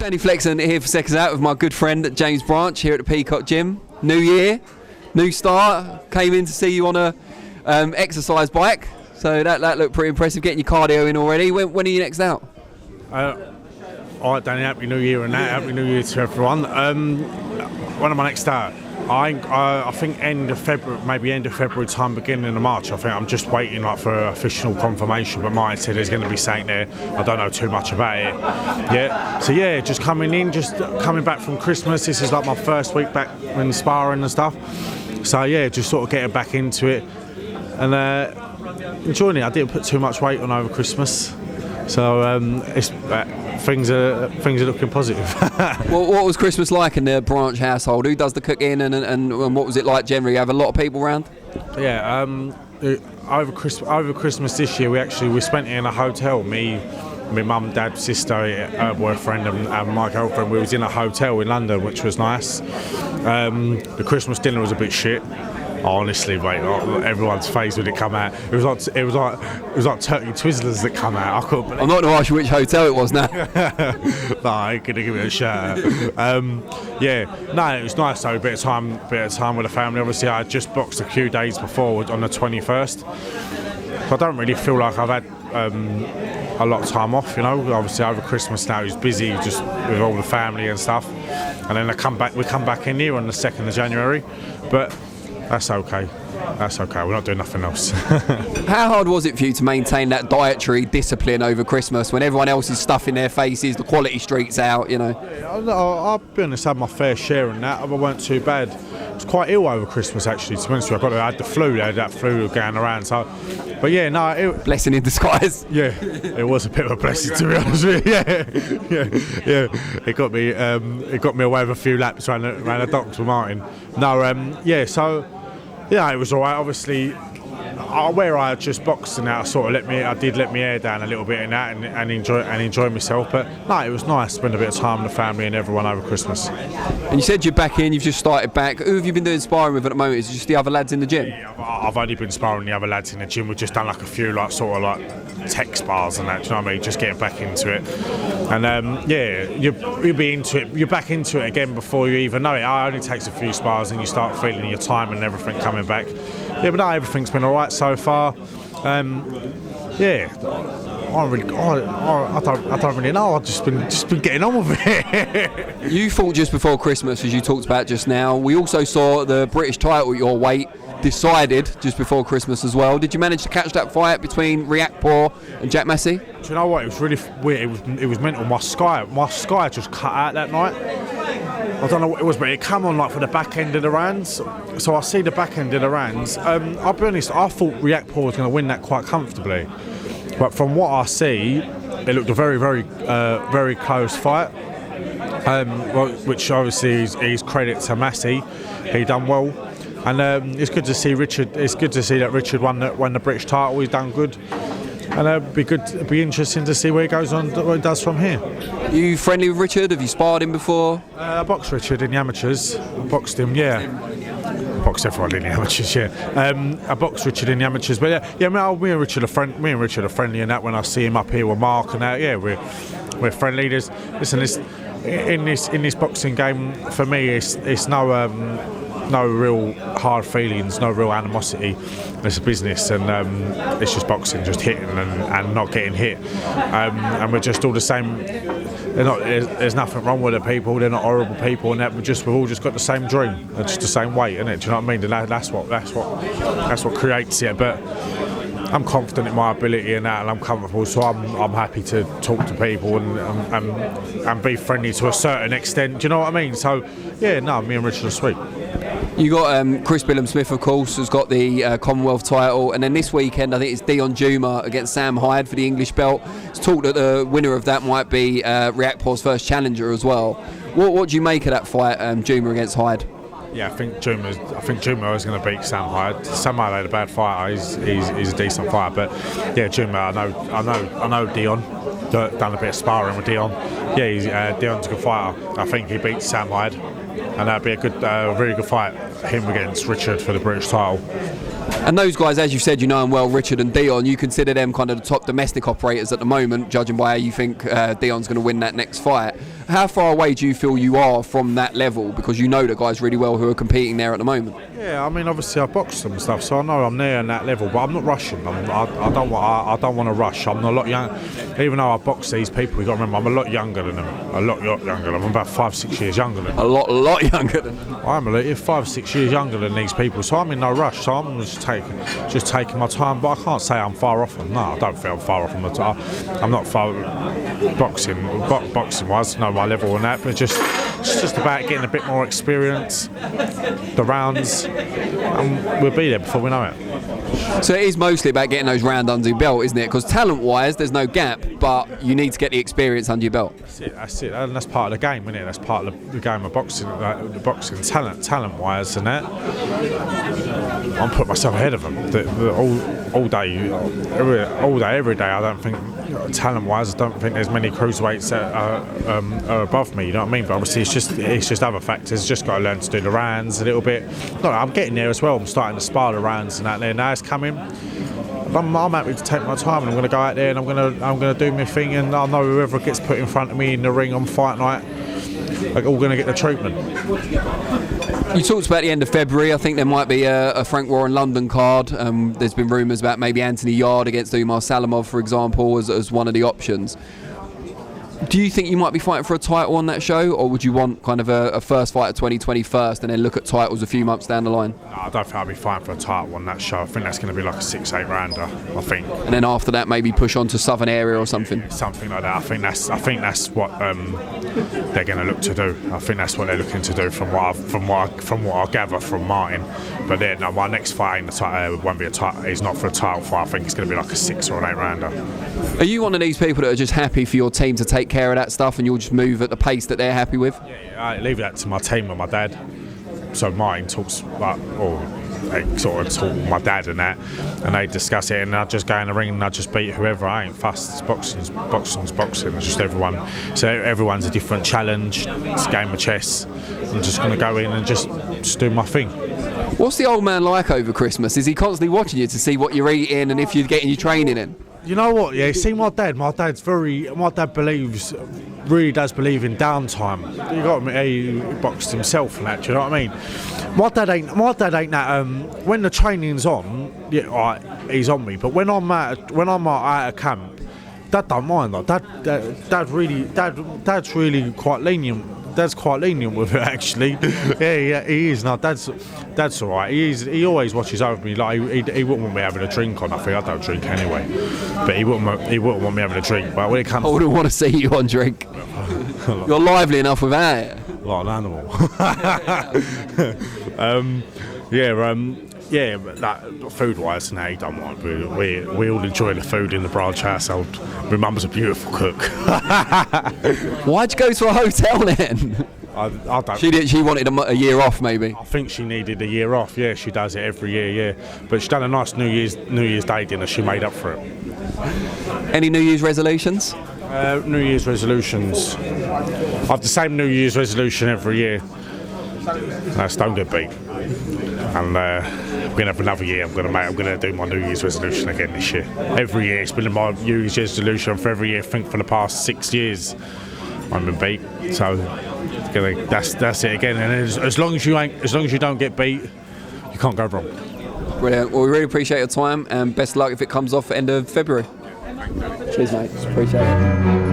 Danny Flexon here for Seconds Out with my good friend James Branch here at the Peacock Gym. New year, new start. Came in to see you on a exercise bike, so that looked pretty impressive. Getting your cardio in already. When are you next out? All right, Danny. Happy New Year and that. Happy New Year to everyone. When am I next out? I think end of February, maybe end of February time, beginning of March. I think I'm just waiting for official confirmation, but Mike said there's going to be something there. I don't know too much about it. Yeah. So yeah, just coming back from Christmas. This is like my first week back in sparring and stuff. So yeah, just sort of getting back into it and enjoying it. I didn't put too much weight on over Christmas, so things are looking positive. What was Christmas like in the Branch household? Who does the cooking and what was it like generally? You have a lot of people around? Yeah, over Christmas this year we spent it in a hotel. Me, my mum, dad, sister, her boyfriend and my girlfriend. We was in a hotel in London, which was nice. The Christmas dinner was a bit shit. Honestly, mate, everyone's face when it come out. It was like turkey twizzlers that come out. I couldn't believe. I'm not going to ask you which hotel it was now. No, I ain't gonna give it a shout. Yeah, no, it was nice though. A bit of time with the family. Obviously, I had just boxed a few days before on the 21st, so I don't really feel like I've had a lot of time off. You know, obviously over Christmas now he's busy just with all the family and stuff, and then we come back in here on the 2nd of January, but. That's okay. We're not doing nothing else. How hard was it for you to maintain that dietary discipline over Christmas when everyone else is stuffing their faces, the quality street's out, you know? Yeah, I'll be honest, I had my fair share in that. I weren't too bad. I was quite ill over Christmas, actually, to be honest with you. I had the flu. I had that flu going around. So, but yeah, no. Blessing in disguise. Yeah, it was a bit of a blessing, to be honest with you. Yeah. It got me away with a few laps around the docks with Martin. No, yeah, so... Yeah, it was all right. Obviously, where I had just boxed and that, I did let my hair down a little bit in that and enjoy myself. But no, it was nice to spend a bit of time with the family and everyone over Christmas. And you said you're back in. You've just started back. Who have you been doing sparring with at the moment? Is it just the other lads in the gym? Yeah, I've only been sparring the other lads in the gym. We've just done like a few tech spars and that. Do you know what I mean? Just getting back into it. And yeah, you'll be into it. You're back into it again before you even know it. It only takes a few spars and you start feeling your time and everything coming back. Yeah, but no, everything's been all right so far. Yeah, I don't really know. I've just been getting on with it. You fought just before Christmas, as you talked about just now. We also saw the British title at your weight decided just before Christmas as well. Did you manage to catch that fight between Riakporhe and Jack Massey? Do you know what? It was really weird. It was mental. My sky just cut out that night. I don't know what it was, but it came on for the back end of the rounds. So I see the back end of the rounds. I'll be honest, I thought Riakporhe was going to win that quite comfortably. But from what I see, it looked a very, very, very close fight. Which obviously is credit to Massey. He done well. And it's good to see Richard. It's good to see that Richard won the British title. He's done good. And it'd be interesting to see where he goes on, what he does from here. Are you friendly with Richard? Have you sparred him before? I boxed Richard in the amateurs. I boxed him, yeah. I boxed everyone in the amateurs, yeah. I boxed Richard in the amateurs, but yeah, me and Richard are friendly in that. When I see him up here with Mark and that, yeah, we're friendly. Listen, in this boxing game, for me, it's no real hard feelings, no real animosity. It's a business, and it's just boxing, just hitting and not getting hit. And we're just all the same. There's nothing wrong with the people. They're not horrible people, and that we've all just got the same dream, and just the same weight, isn't it? Do you know what I mean? And that's what creates it. But I'm confident in my ability and that, and I'm comfortable, so I'm happy to talk to people and be friendly to a certain extent. Do you know what I mean? So yeah, no, me and Richard are sweet. You got Chris Billam-Smith, of course, who's got the Commonwealth title, and then this weekend I think it's Deion Jumah against Sam Hyde for the English belt. It's talked that the winner of that might be Riakporhe's first challenger as well. What do you make of that fight, Jumah against Hyde? Yeah, I think Jumah is going to beat Sam Hyde. Sam Hyde ain't a bad fighter. He's a decent fighter, but yeah, Jumah. I know Deion. Done a bit of sparring with Deion. Yeah, Deion's a good fighter. I think he beats Sam Hyde, and that'd be a really good fight. Him against Richard for the British title. And those guys, as you said, you know them well, Richard and Deion, you consider them kind of the top domestic operators at the moment, judging by how you think Deion's going to win that next fight. How far away do you feel you are from that level? Because you know the guys really well who are competing there at the moment. Yeah, I mean, obviously I boxed them and stuff, so I know I'm there in that level, but I'm not rushing. I don't want to rush. I'm a lot young. Even though I box these people, you got to remember I'm a lot younger than them. A lot younger than them. I'm about 5-6 years younger than them. A lot younger than them. I'm 5-6 years younger than these people, so I'm in no rush. So I'm just taking my time. But I can't say I'm far off them. No, I don't feel I'm far off them at all. I'm not far boxing wise, know my level and that, but it's just about getting a bit more experience, the rounds, and we'll be there before we know it. So it is mostly about getting those rounds under your belt, isn't it? Because talent-wise, there's no gap, but you need to get the experience under your belt. That's it. And that's part of the game, isn't it? That's part of the game of boxing, the boxing talent-wise and that. I'm putting myself ahead of them all day, every day. I don't think, talent-wise, I don't think there's many cruiserweights that are above me. You know what I mean? But obviously, it's just other factors. Just got to learn to do the rounds a little bit. No, I'm getting there as well. I'm starting to spar the rounds and that. There now it's coming. I'm happy to take my time, and I'm going to go out there and I'm going to do my thing. And I know whoever gets put in front of me in the ring on fight night, they're all going to get the treatment. You talked about the end of February. I think there might be a Frank Warren London card. There's been rumours about maybe Anthony Yard against Umar Salamov, for example, as one of the options. Do you think you might be fighting for a title on that show, or would you want kind of a first fight of 2020 first and then look at titles a few months down the line? No, I don't think I'll be fighting for a title on that show. I think that's going to be like a 6-8 rounder, I think. And then after that, maybe push on to Southern area or something. Something like that. I think that's what they're going to look to do. I think that's what they're looking to do from what I gather from Martin. But then my next fight ain't the title. Won't be a title. It's not for a title fight. I think it's going to be like a 6 or an 8 rounder. Are you one of these people that are just happy for your team to take care of that stuff, and you'll just move at the pace that they're happy with? Yeah, I leave that to my team and my dad. So Martin talks they sort of talk with my dad and that, and they discuss it, and I just go in the ring and I just beat whoever. I ain't fussed. Boxing's boxing. It's just everyone. So everyone's a different challenge. It's a game of chess. I'm just going to go in and just do my thing. What's the old man like over Christmas? Is he constantly watching you to see what you're eating and if you're getting your training in? You know what? Yeah, see, my dad really does believe in downtime. You got me. He boxed himself and that. Do you know what I mean? My dad ain't that. When the training's on, yeah, right, he's on me. But when I'm out of camp, Dad don't mind. Like, Dad's really quite lenient. Dad's quite lenient with it, actually. yeah, he is. No, Dad's all right. He always watches over me. Like he wouldn't want me having a drink or nothing. I don't drink anyway, but he wouldn't want me having a drink. But when it comes, I wouldn't want to see you on drink. You're lively enough without it. Like an animal. Yeah, but that food-wise, no, he don't mind. We all enjoy the food in the branch household. My mum's a beautiful cook. Why'd you go to a hotel then? I don't. She wanted a year off, maybe. I think she needed a year off. Yeah, she does it every year. Yeah, but she done a nice New Year's Day dinner. She made up for it. Any New Year's resolutions? New Year's resolutions. I've the same New Year's resolution every year. That's don't get beat. And we're going to have another year. I'm going to do my New Year's resolution again this year. Every year. It's been my New Year's resolution for every year. I think for the past 6 years I've been beat. So that's it again. And as long as you don't get beat, you can't go wrong. Brilliant. Well, we really appreciate your time, and best of luck if it comes off at the end of February. Cheers, mate. Appreciate it.